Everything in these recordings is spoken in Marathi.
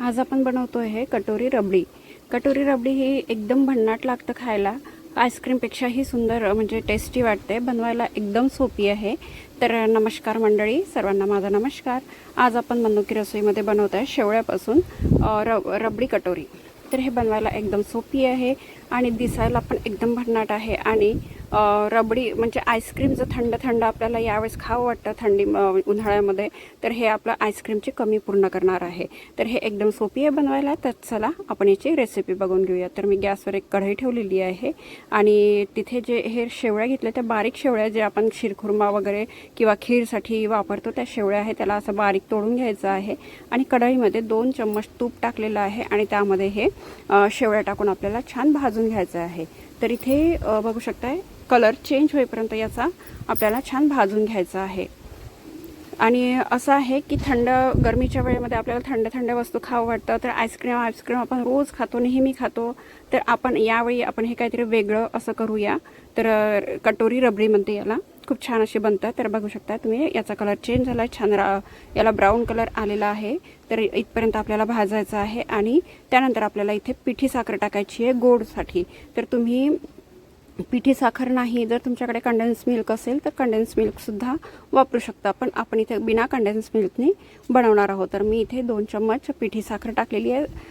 आज आपण बनवतोय हे कटोरी रबडी। कटोरी रबडी ही एकदम भन्नाट लागतं खायला, आईस्क्रीमपेक्षाही सुंदर म्हणजे टेस्टी वाटते। बनवायला एकदम सोपी आहे। तर नमस्कार मंडळी, सर्वांना माझा नमस्कार। आज आपण मनुकी रसोईमध्ये बनवत आहे शेवळ्यापासून रबडी कटोरी। तर हे बनवायला एकदम सोपी आहे आणि दिसायला पण एकदम भन्नाट आहे। आणि रबडी म्हणजे आईस्क्रीमचं थंड थंड आपल्याला यावेळेस खावं वाटतं थंडी उन्हाळ्यामध्ये, तर हे आपलं आईस्क्रीमची कमी पूर्ण करणार आहे। तर हे एकदम सोपी आहे बनवायला। तर चला आपण याची रेसिपी बघून घेऊया। तर मी गॅसवर एक कढई ठेवलेली आहे आणि तिथे जे हे शेवळ्या घेतल्या त्या बारीक शेवळ्या, जे आपण शिरखुर्मा वगैरे किंवा खीरसाठी वापरतो त्या शेवळ्या आहे, त्याला असं बारीक तोडून घ्यायचं आहे। आणि कढईमध्ये 2 चम्मच तूप टाकलेलं आहे आणि त्यामध्ये हे शेवळ्या टाकून आपल्याला छान भाजून घ्यायचं आहे। तर इथे बघू शकताय कलर चेंज होईपर्यंत याचा आपल्याला छान भाजून घ्यायचा आहे। आणि असं आहे की गरमीच्या वेळेमध्ये आपल्याला थंड वस्तू खावं वाटतं, तर आईस्क्रीम आपण रोज खातो, नेहमी खातो। तर आपण यावेळी आपण हे काहीतरी वेगळं असं करूया। तर कटोरी रबडी म्हणते याला, खूप छान अशी बनतं। तर बघू शकता तुम्ही याचा कलर चेंज झाला आहे, छान याला ब्राऊन कलर आलेला आहे। तर इथपर्यंत आपल्याला भाजायचं आहे आणि त्यानंतर आपल्याला इथे पिठी साखर टाकायची आहे गोडसाठी। तर तुम्ही पिठी साखर नाही, जर तुमच्याकडे कंडेन्स मिल्क असेल तर कंडेन्स मिल्कसुद्धा वापरू शकता, पण आपण इथे बिना कंडेन्स मिल्कनी बनवणार आहोत। तर मी इथे 2 चम्मच पिठी साखर टाकलेली आहे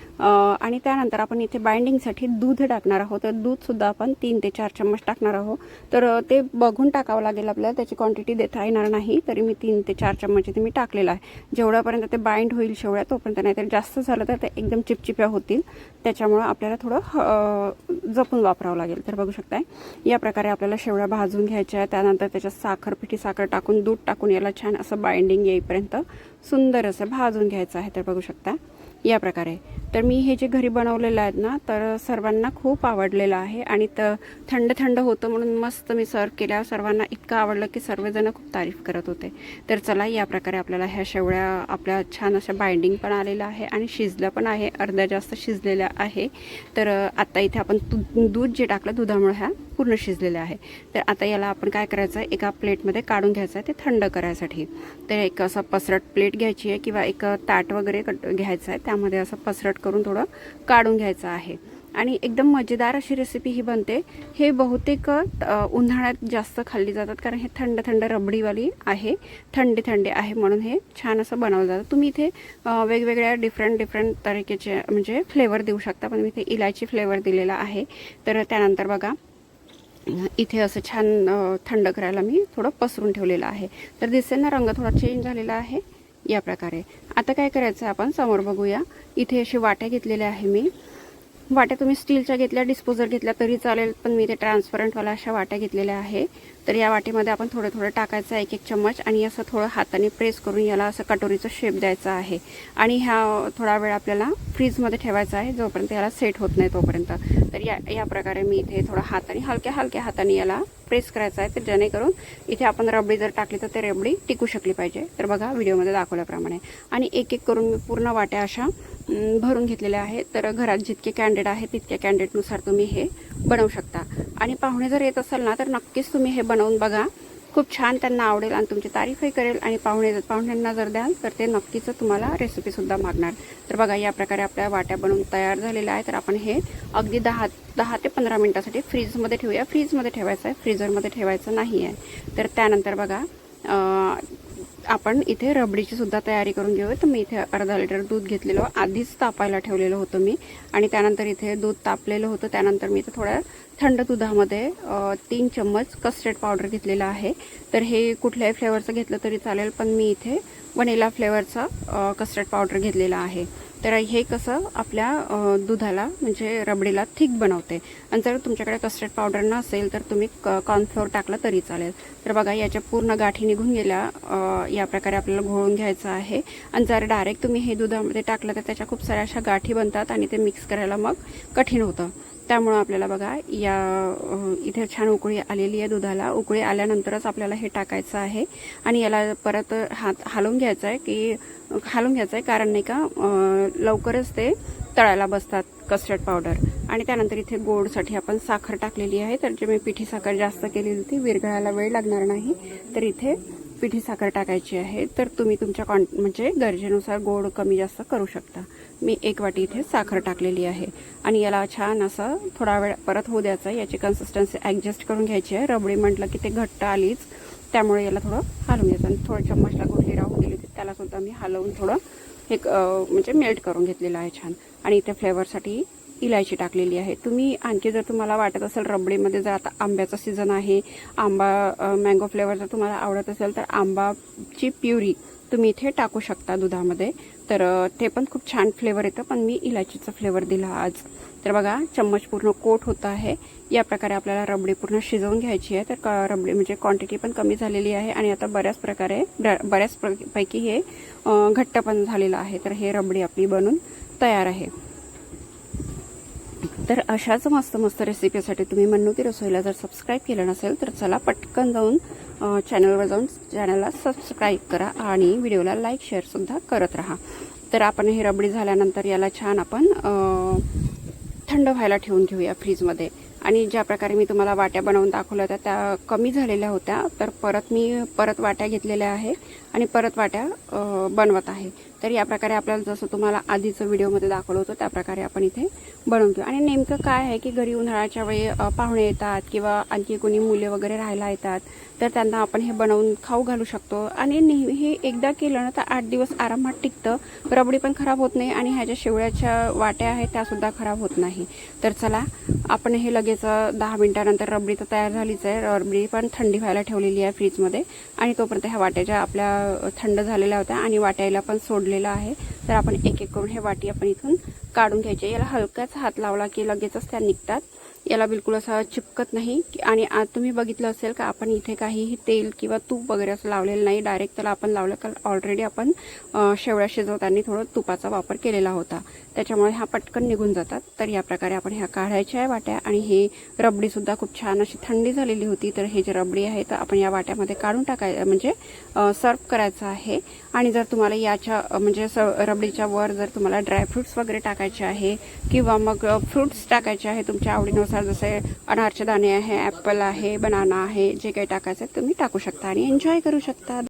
आणि त्यानंतर आपण इथे बाइंडिंगसाठी दूध टाकणार आहोत। तर दूधसुद्धा आपण 3 ते 4 चम्मच टाकणार आहोत। तर ते बघून टाकावं लागेल आपल्याला, त्याची क्वांटिटी देता येणार नाही, तरी मी 3 ते 4 चम्मच इथे मी टाकलेला आहे। जेवढ्यापर्यंत ते बाइंड होईल शेवळ्या तोपर्यंत, नाहीतर जास्त झालं तर ते एकदम चिपचिप्या होतील, त्याच्यामुळे आपल्याला थोडं जपून वापरावं लागेल। तर बघू शकताय या प्रकारे आपल्याला शेवळ्या भाजून घ्यायच्या आहे। त्यानंतर त्याच्यात पिठी साखर टाकून दूध टाकून याला छान असं बाइंडिंग येईपर्यंत सुंदर असं भाजून घ्यायचं आहे। तर बघू शकता या प्रकारे। तर मी हे जे घरी बनवलेलं आहेत ना, तर सर्वांना खूप आवडलेलं आहे आणि थंड होतं म्हणून मस्त मी सर्व केल्यावर सर्वांना इतकं आवडलं की सर्वजण खूप तारीफ करत होते। तर चला या प्रकारे आपल्याला ह्या शेवळ्या आपल्या छान अशा बाइंडिंग पण आलेलं आहे आणि शिजल्या पण आहे, अर्ध्या जास्त शिजलेल्या आहे। तर आता इथे आपण दूध जे टाकलं दुधामुळे ह्या पूर्ण शिजलेल्या आहे। तर आता याला आपण काय करायचं आहे, एका प्लेटमध्ये काढून घ्यायचं आहे ते थंड करायसाठी। तर एक असं पसरट प्लेट घ्यायची आहे किंवा एक ताट वगैरे घ्यायचं आहे, त्यामध्ये असं पसरट करून थोडं काढून घ्यायचं आहे। आणि एकदम मजेदार अशी रेसिपी ही बनते। हे बहुतेक उन्हाळ्यात जास्त खाल्ली जातात, कारण हे थंड रबडीवाली आहे, थंडी आहे म्हणून हे छान असं बनवलं जातं। तुम्ही इथे वेगवेगळ्या डिफरंट तरीकेचे म्हणजे फ्लेवर देऊ शकता, पण मी इथे इलायची फ्लेवर दिलेला आहे। तर त्यानंतर बघा इथे असं छान थंड करायला मी थोडं पसरून ठेवलेलं आहे। तर दिसेल ना रंग थोडा चेंज झालेला आहे या प्रकारे। आता काय करायचं आपण समोर बघूया। इथे अशी वाट्या घेतलेल्या आहे मी, वाट्या तुम्ही स्टीलच्या घेतल्या, डिस्पोजल घेतल्या तरी चालेल, पण मी ते ट्रान्सपरंटवाल्या अशा वाट्या घेतलेल्या आहे। तर या वाटीमध्ये आपण थोडं टाकायचं आहे, 1 चम्मच, आणि असं थोडं हाताने प्रेस करून याला असं कटोरीचा शेप द्यायचा आहे। आणि ह्या थोडा वेळ आपल्याला फ्रीजमध्ये ठेवायचा आहे, जोपर्यंत याला सेट होत नाही तोपर्यंत। तर या प्रकारे मी इथे थोडा हाताने हलक्या हाताने याला प्रेस करायचा आहे, तर जेणेकरून इथे आपण रबडी जर टाकली तर ते रबडी टिकू शकली पाहिजे। तर बघा व्हिडिओमध्ये दाखवल्याप्रमाणे। आणि एक करून मी पूर्ण वाट्या अशा भरून घेतलेल्या आहेत। तर घरात जितके कॅन्डिडेट आहेत तितक्या कॅन्डिडेटनुसार तुम्ही हे बनवू शकता। आणि पाहुणे जर येत असाल ना, तर नक्कीच तुम्ही हे बनवून बघा, खूप छान त्यांना आवडेल आणि तुमची तारीफही करेल। आणि पाहुण्यांना जर द्याल तर ते नक्कीच तुम्हाला रेसिपीसुद्धा मागणार। तर बघा या प्रकारे आपल्या वाट्या बनवून तयार झालेल्या आहे। तर आपण हे अगदी 10 ते 15 मिनिटासाठी फ्रीजमध्ये ठेवूया। फ्रीजमध्ये ठेवायचं आहे, फ्रीजरमध्ये ठेवायचं नाही आहे। तर त्यानंतर बघा आपण इथे रबडीची सुद्धा तयारी करून घेऊया। तर मी इथे अर्धा लिटर दूध घेतलेलं आधीच तापायला ठेवलेलं होतं मी, आणि त्यानंतर इथे दूध तापलेलं होतं। त्यानंतर मी इथे थोड्या थंड दुधामध्ये 3 चम्मच कस्टर्ड पावडर घेतलेला आहे। तर हे कुठल्याही फ्लेवरचं घेतलं तरी चालेल, पण मी इथे वनिला फ्लेवरचा कस्टर्ड पावडर घेतलेला आहे। तर हे कसं आपल्या दुधाला म्हणजे रबडीला थिक बनवते। आणि जर तुमच्याकडे कस्टर्ड पावडर नसेल तर तुम्ही कॉर्नफ्लोअर टाकलं तरी चालेल। तर बघा याच्या पूर्ण गाठी निघून गेल्या, या प्रकारे आपल्याला घोळून घ्यायचं आहे। आणि जर डायरेक्ट तुम्ही हे दुधामध्ये टाकलं तर त्याच्या खूप साऱ्या अशा गाठी बनतात आणि ते मिक्स करायला मग कठीण होतं। त्यामुळे आपल्याला बघा इथे छान उकळी आलेली आहे दुधाला। उकळी आल्यानंतरच आपल्याला हे टाकायचं आहे आणि याला परत हलवून घ्यायचं आहे, कारण नाही का लवकरच ते तळायला बसतात कस्टर्ड पावडर। आणि त्यानंतर इथे गोडसाठी आपण साखर टाकलेली आहे। तर जे मी पिठी साखर जास्त केलेली होती, विरघळायला वेळ लागणार नाही, तर इथे पिठी साखर टाकायची आहे, तर तुम्ही तुमच्या म्हणजे गरजेनुसार गोड कमी जास्त करू शकता. मी 1 वाटी इथे साखर टाकलेली आहे आणि याला छान असं थोडा वेळ परत होऊ द्यायचं. याची कन्सिस्टन्सी ॲडजस्ट करून घ्यायची आहे. रबडी म्हटलं की ते घट्ट आलीच, त्यामुळे याला थोडं हलवून घ्यायचं. आणि थोडं चम्मचला गुठली राहून गेली होती, त्यालासुद्धा मी हलवून थोडं एक म्हणजे मेल्ट करून घेतलेलं आहे छान. आणि इथे फ्लेवरसाठी इलायची टाकलेली आहे. तुम्ही आणखी जर तुम्हाला वाटत असेल रबडीमध्ये, जर आता आंब्याचा सीझन आहे, आंबा मँगो फ्लेवर जर तुम्हाला आवडत असेल तर आंबाची प्युरी तुम्ही इथे टाकू शकता दुधामध्ये, तर ते पण खूप छान फ्लेवर येतं. पण मी इलायचीचा फ्लेवर दिला आज. तर बघा चम्मच पूर्ण कोट होतं आहे. या प्रकारे आपल्याला रबडी पूर्ण शिजवून घ्यायची आहे. तर रबडी म्हणजे क्वांटिटी पण कमी झालेली आहे आणि आता बऱ्याच पैकी हे घट्ट पण झालेलं आहे. तर हे रबडी आपली बनून तयार आहे. तर अशाच मस्त मस्त रेसिपीसाठी तुम्ही मन्नूती रसोईला जर सबस्क्राईब केलं नसेल तर चला पटकन जाऊन चॅनलवर जाऊन चॅनलला सबस्क्राईब करा आणि व्हिडिओला लाईक शेअरसुद्धा करत राहा. तर आपण हे रबडी झाल्यानंतर याला छान आपण थंड व्हायला ठेवून घेऊया फ्रीजमध्ये. आणि ज्या प्रकारे मी तुम्हाला वाट्या बनवून दाखवल्या होत्या त्या कमी झालेल्या होत्या, तर मी परत वाट्या घेतलेल्या आहे आणि परत वाट्या बनवत आहे. तर या प्रकारे आपल्याला जसं तुम्हाला आधीचं व्हिडिओमध्ये दाखवलं होतं त्या प्रकारे आपण इथे बनवून घेऊ. आणि नेमकं काय आहे की घरी उन्हाळ्याच्या वेळी पाहुणे येतात किंवा आणखी कोणी मुले वगैरे राहायला येतात, तर त्यांना आपण हे बनवून खाऊ घालू शकतो. आणि हे एकदा केलं ना तर 8 दिवस आरामात टिकतं. रबडी पण खराब होत नाही आणि ह्या ज्या शेवळ्याच्या वाट्या आहेत त्यासुद्धा खराब होत नाही. तर चला आपण हे लगेच 10 मिनिटानंतर रबडी तर तयार झालीच आहे. रबडी पण थंडी व्हायला ठेवलेली आहे फ्रीजमध्ये. आणि तोपर्यंत ह्या वाट्या ज्या आपल्या थंड झालेल्या होत्या आणि वाट्याला पण सोडलेलं आहे. तर आपण एक एक करून हे वाटी आपण इथून काढून घ्यायचे. याला हलकाच हात लावला की लगेचच त्या निघतात. याला बिलकुल असं चिपकत नाही. आणि आज तुम्ही बघितलं असेल का आपण इथे काहीही तेल किंवा तूप वगैरे असं लावलेलं नाही. डायरेक्ट त्याला आपण लावलं कारण ऑलरेडी आपण शेवळ्या शिजवताना थोडं तुपाचा वापर केलेला होता, त्याच्यामुळे ह्या पटकन निघून जातात. तर या प्रकारे आपण ह्या काढायच्या आहे वाट्या. आणि हे रबडीसुद्धा खूप छान अशी थंडी झालेली होती. तर हे जे रबडी आहे तर आपण या वाट्यामध्ये काढून म्हणजे सर्व करायचं आहे. आणि जर तुम्हाला याच्या म्हणजे रबडीच्या वर जर तुम्हाला ड्रायफ्रुट्स वगैरे टाकायचे आहे किंवा मग फ्रूट्स टाकायचे आहे तुमच्या आवडीनुसार, जसे अनारचे दाणे आहे, ॲपल आहे, बनाना आहे, जे काही टाकायचं तुम्ही टाकू शकता आणि एन्जॉय करू शकता.